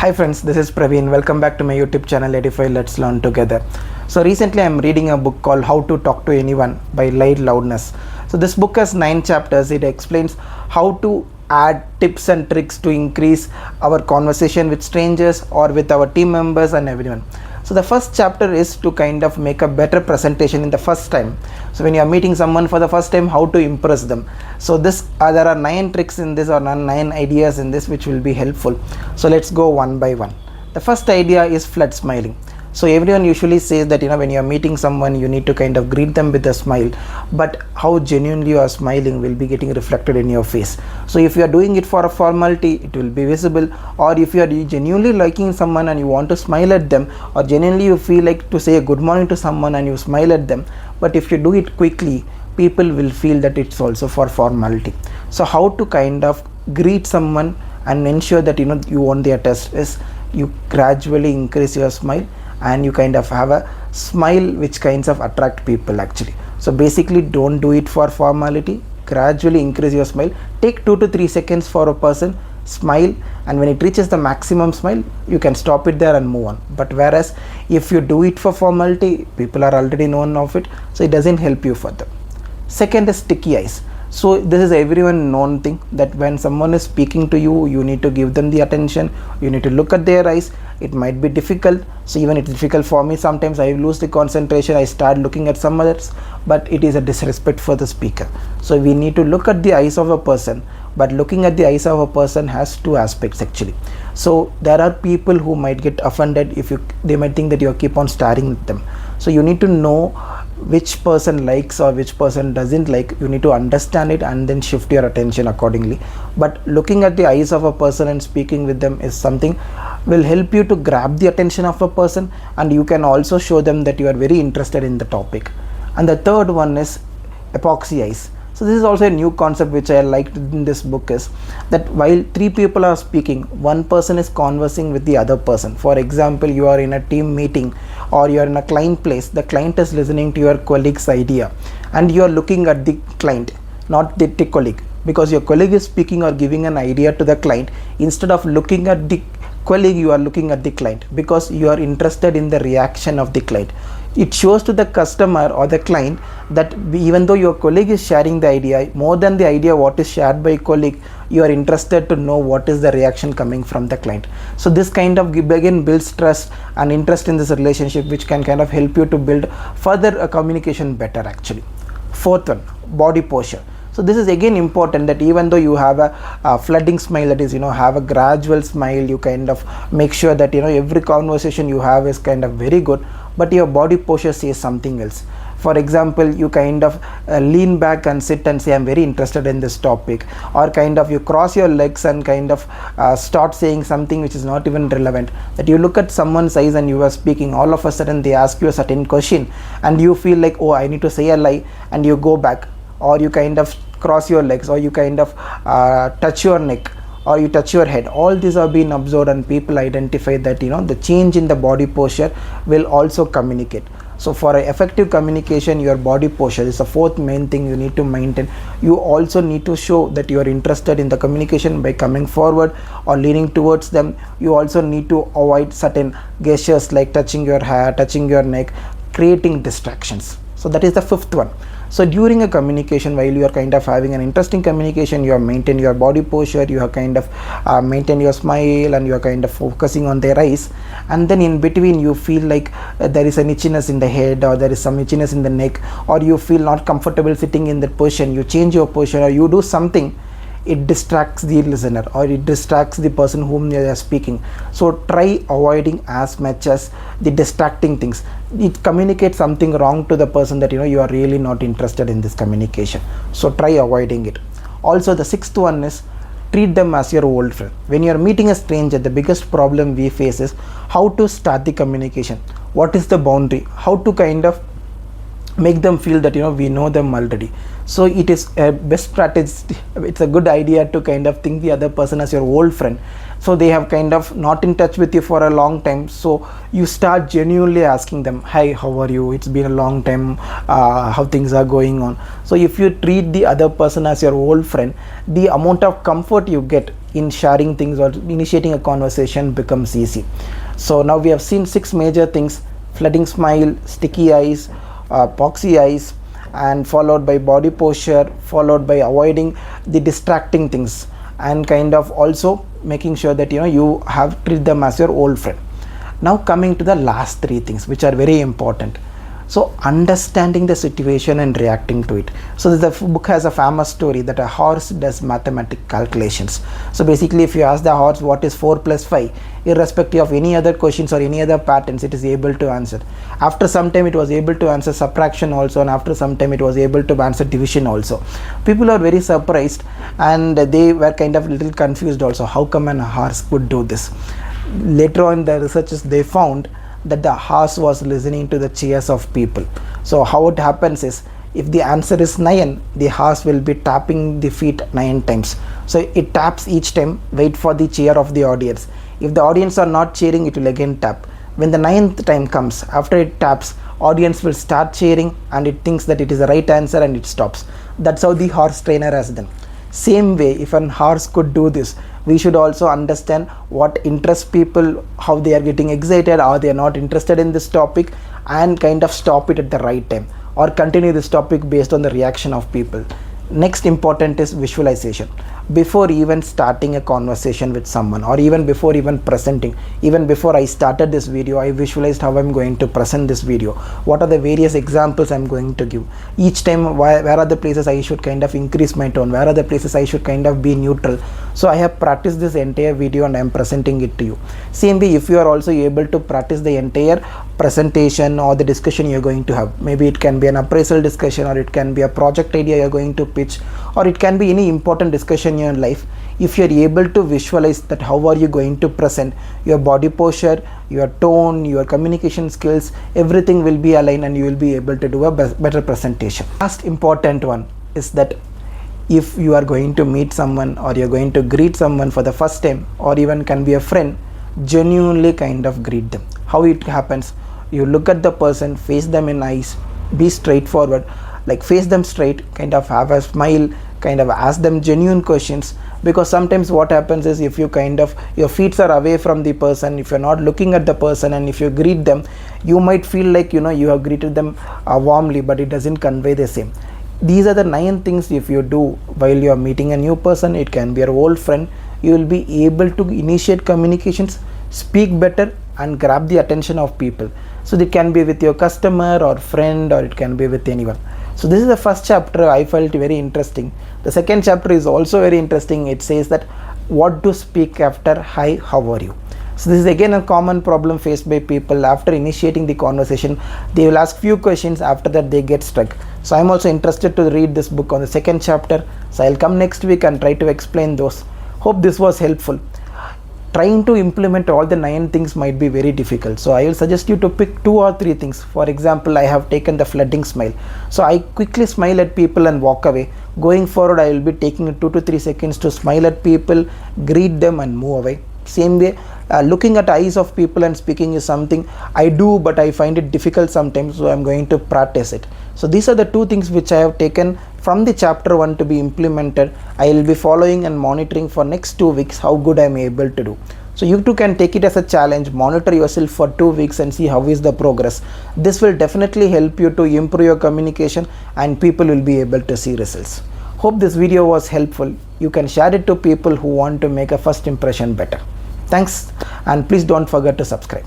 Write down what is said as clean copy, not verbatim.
Hi friends, this is Praveen. Welcome back to my YouTube channel Edify Let's Learn Together. So recently I'm reading a book called How to Talk to Anyone by Light Loudness. So this book has 9 chapters. It explains how to add tips and tricks to increase our conversation with strangers or with our team members and everyone. So the first chapter is to kind of make a better presentation in the first time. So when you are meeting someone for the first time, how to impress them. So this there are 9 tricks in this, or 9 ideas in this, which will be helpful. So let's go one by one. The first idea is flood smiling. So everyone usually says that when you are meeting someone, you need to kind of greet them with a smile, but how genuinely you are smiling will be getting reflected in your face. So if you are doing it for a formality, it will be visible. Or if you are genuinely liking someone and you want to smile at them, or genuinely you feel like to say a good morning to someone and you smile at them, but if you do it quickly, people will feel that it's also for formality. So how to kind of greet someone and ensure that you won their test is you gradually increase your smile, and you kind of have a smile which kinds of attract people actually. So basically, don't do it for formality. Gradually increase your smile. Take 2 to 3 seconds for a person, smile, and when it reaches the maximum smile, you can stop it there and move on. But whereas if you do it for formality, people are already known of it, so it doesn't help you further. Second is sticky eyes. So this is everyone known thing, that when someone is speaking to you, you need to give them the attention, you need to look at their eyes. It might be difficult, so even it's difficult for me sometimes. I lose the concentration, I start looking at some others, but it is a disrespect for the speaker. So we need to look at the eyes of a person, but looking at the eyes of a person has 2 aspects actually. So there are people who might get offended if they might think that you keep on staring at them. So you need to know which person likes or which person doesn't like. You need to understand it and then shift your attention accordingly. But looking at the eyes of a person and speaking with them is something will help you to grab the attention of a person, and you can also show them that you are very interested in the topic. And the third one is epoxy eyes. So this is also a new concept which I liked in this book, is that while 3 people are speaking, one person is conversing with the other person. For example, you are in a team meeting or you are in a client place. The client is listening to your colleague's idea and you are looking at the client, not the colleague, because your colleague is speaking or giving an idea to the client. Instead of looking at the colleague, you are looking at the client because you are interested in the reaction of the client. It shows to the customer or the client that even though your colleague is sharing the idea, more than the idea what is shared by colleague, you are interested to know what is the reaction coming from the client. So this kind of again builds trust and interest in this relationship, which can kind of help you to build further a communication better actually. Fourth one, body posture. So this is again important, that even though you have a flooding smile, that is have a gradual smile, you kind of make sure that every conversation you have is kind of very good, but your body posture says something else. For example, you kind of lean back and sit and say, I'm very interested in this topic, or kind of you cross your legs and kind of start saying something which is not even relevant. That you look at someone's eyes and you are speaking, all of a sudden they ask you a certain question and you feel like, oh, I need to say a lie, and you go back, or you kind of cross your legs, or you kind of touch your neck, or you touch your head. All these are being observed, and people identify that the change in the body posture will also communicate. So for effective communication, your body posture is the 4th main thing you need to maintain. You also need to show that you are interested in the communication by coming forward or leaning towards them. You also need to avoid certain gestures like touching your hair, touching your neck, creating distractions. So that is the 5th one. So during a communication, while you are kind of having an interesting communication, you have maintained your body posture, you have kind of maintained your smile, and you are kind of focusing on their eyes, and then in between you feel like there is an itchiness in the head, or there is some itchiness in the neck, or you feel not comfortable sitting in that position, you change your posture or you do something, it distracts the listener or it distracts the person whom they are speaking. So try avoiding as much as the distracting things. It communicates something wrong to the person that you are really not interested in this communication. So try avoiding it. Also, the 6th one is treat them as your old friend. When you are meeting a stranger, the biggest problem we face is how to start the communication. What is the boundary? How to kind of make them feel that we know them already. So it is a best practice, it's a good idea to kind of think the other person as your old friend. So they have kind of not in touch with you for a long time, so you start genuinely asking them, hi, how are you, it's been a long time, how things are going on. So if you treat the other person as your old friend, the amount of comfort you get in sharing things or initiating a conversation becomes easy. So now we have seen 6 major things: flooding smile, sticky eyes, poxy eyes, and followed by body posture, followed by avoiding the distracting things, and kind of also making sure that you have treat them as your old friend. Now coming to the last 3 things which are very important. So understanding the situation and reacting to it. So the book has a famous story that a horse does mathematical calculations. So basically, if you ask the horse what is 4 plus 5, irrespective of any other questions or any other patterns, it is able to answer. After some time it was able to answer subtraction also, and after some time it was able to answer division also. People are very surprised and they were kind of a little confused also, how come a horse could do this. Later on, the researchers, they found that the horse was listening to the cheers of people. So how it happens is, if the answer is 9, the horse will be tapping the feet 9 times. So it taps each time, wait for the cheer of the audience. If the audience are not cheering, it will again tap. When the 9th time comes, after it taps, audience will start cheering and it thinks that it is the right answer and it stops. That's how the horse trainer has done. Same way, if an horse could do this, we should also understand what interests people, how they are getting excited or they are not interested in this topic, and kind of stop it at the right time or continue this topic based on the reaction of people. Next important is visualization. Before even starting a conversation with someone, or even before even presenting, even before I started this video, I visualized how I'm going to present this video, what are the various examples I'm going to give. Each time, where are the places I should kind of increase my tone, where are the places I should kind of be neutral. So I have practiced this entire video and I'm presenting it to you. Same way, if you are also able to practice the entire presentation or the discussion you're going to have, maybe it can be an appraisal discussion, or it can be a project idea you're going to pitch, or it can be any important discussion in your life. If you're able to visualize that how are you going to present, your body posture, your tone, your communication skills, everything will be aligned and you will be able to do a better presentation. Last important one is that if you are going to meet someone or you're going to greet someone for the first time, or even can be a friend, genuinely kind of greet them. How it happens: you look at the person, face them in eyes, be straightforward, like face them straight, kind of have a smile, kind of ask them genuine questions. Because sometimes what happens is, if you kind of, your feet are away from the person, if you're not looking at the person, and if you greet them, you might feel like you have greeted them warmly, but it doesn't convey the same. These are the 9 things if you do while you are meeting a new person, it can be your old friend, you will be able to initiate communications, speak better, and grab the attention of people. So it can be with your customer or friend, or it can be with anyone. So this is the first chapter. I felt very interesting. The second chapter is also very interesting. It says that what to speak after hi, how are you. So this is again a common problem faced by people. After initiating the conversation, they will ask few questions, after that they get stuck. So I'm also interested to read this book on the second chapter. So I'll come next week and try to explain those. Hope this was helpful. Trying to implement all the 9 things might be very difficult, so I will suggest you to pick 2 or 3 things. For example, I have taken the flooding smile, so I quickly smile at people and walk away. Going forward, I will be taking 2 to 3 seconds to smile at people, greet them, and move away. Same way, looking at eyes of people and speaking is something I do, but I find it difficult sometimes, so I'm going to practice it. So these are the 2 things which I have taken from the chapter 1 to be implemented. I will be following and monitoring for next 2 weeks how good I am able to do. So you too can take it as a challenge, monitor yourself for 2 weeks and see how is the progress. This will definitely help you to improve your communication, and people will be able to see results. Hope this video was helpful. You can share it to people who want to make a first impression better. Thanks, and please don't forget to subscribe.